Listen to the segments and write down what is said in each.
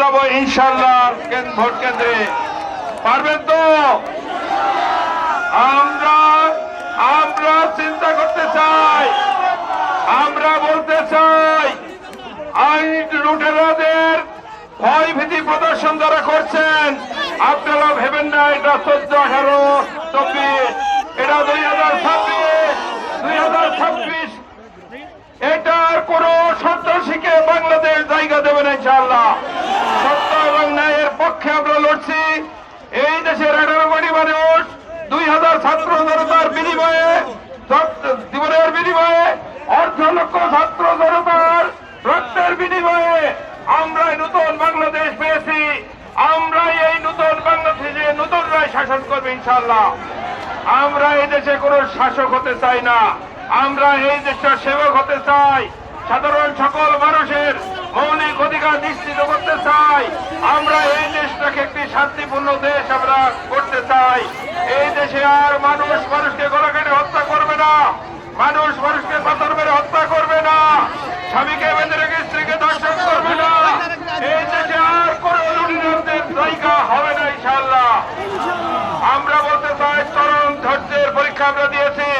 যাবো ইনশাআল্লাহ ভোট কেন্দ্রে। পারবেন তো? আমরা চিন্তা করতে চাই, আমরা বলতে চাই আইন লুটেরাদের ভয় ভীতি প্রদর্শন যারা করছেন, আপনারা ভেবেন না এটা 14, 18, 24, এটা 2026। এটার কোন সন্ত্রাসীকে বাংলাদেশ জায়গা দেবে না ইনশাআল্লাহ। সত্য এবং ন্যায়ের পক্ষে আমরা লড়ছি। এই দেশের 18 কোটি মানুষ 2000 ছাত্র জনতার বিনিময়ে, জীবনের বিনিময়ে, অর্ধ লক্ষ ছাত্র জনতার রক্তের বিনিময়ে আমরা নতুন বাংলাদেশ পেয়েছি। আমরা এই নতুন বাংলাদেশে নতুন রায় শাসন করবে ইনশাআল্লাহ। আমরা এই দেশে কোনো শাসক হতে চাই না, আমরা এই দেশটার সেবক হতে চাই। সাধারণ সকল মানুষের মৌলিক অধিকার নিশ্চিত করতে চাই। আমরা এই দেশটাকে একটি শান্তিপূর্ণ দেশ আমরা করতে চাই। এই দেশে আর মানুষ মানুষকে গলা কেটে হত্যা করবে না, মানুষ মানুষকে পাথর মেরে হত্যা করবে না, স্বামীকে বেঁধে রেখে স্ত্রীকে দর্শন করবে না। এই দেশে আর কোন লুটেরাদের জায়গা হবে না ইনশাআল্লাহ। আমরা বলতে চাই চরম ধৈর্যের পরীক্ষা আমরা দিয়েছি।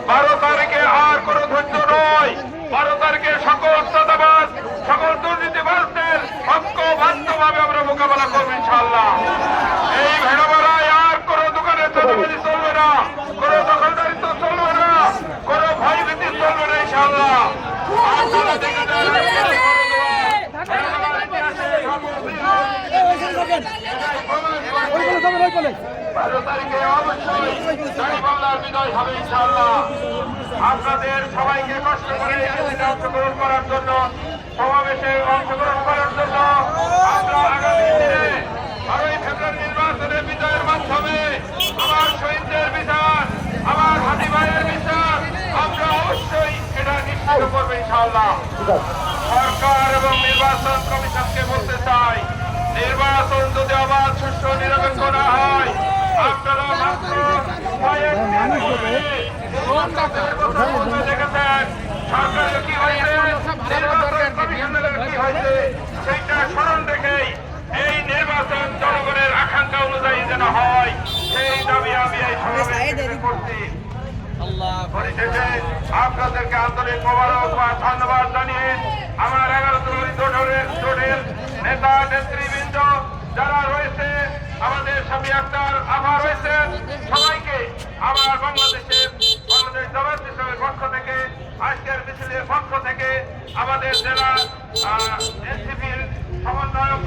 12 তারিখে আর কোন ধৈর্য নয়। 12 তারিখে সকল চাঁদাবাজ, সকল দুর্নীতিবাজদের ঐক্যবদ্ধভাবে আমরা মোকাবেলা করবো ইনশাআল্লাহ। এই ভেড়ামারায় আর কোন দোকানে চাঁদাবাজি চলবে না, কোন দখলদারিত্ব চলবে না, কোন ভয়ভীতি চলবে না ইনশাআল্লাহ। আপনারা দেখে যান 12 তারিখে অবশ্যই বাংলার বিজয় হবে ইনশাআল্লাহ। আপনাদের সবাইকে কষ্ট করে অংশগ্রহণ করার জন্য, সমাবেশে অংশগ্রহণ করার জন্য আমরা আগামী দিনে 12ই ফেব্রুয়ারি নির্বাচনে বিজয়ের মাধ্যমে আমার শহীদদের বিচার, আমার হাতি ভাইয়ের বিচার আমরা অবশ্যই এটা নিশ্চিত করবো ইনশাআল্লাহ। সরকার এবং নির্বাচন কমিশনকে বলতে চাই, নির্বাচন যদি আবার সুষ্ঠু নিরপেক্ষ না হয়, আপনারা মাত্র দেখেছেন সরকারের কি হয়েছে, নির্বাচন কমিশনের কি হয়েছে, সেইটা স্মরণ রেখেই এই নির্বাচন জনগণের আকাঙ্ক্ষা অনুযায়ী যেন হয়, সেই দাবি আমি এই সমাবেশে করছি। পরিশেষে আপনাদেরকে আন্তরিক মোবারক বা ধন্যবাদ জানিয়ে আমার 11 জোটের নেতা নেতৃবৃন্দ যারা রয়েছে, আমাদের স্বামী আক্তার আবার রয়েছে, সবাইকে আমার বাংলাদেশ জামাত ইসলামের পক্ষ থেকে, আজকের মিছিলের পক্ষ থেকে, আমাদের জেলা এনসিপির সমন্বয়ক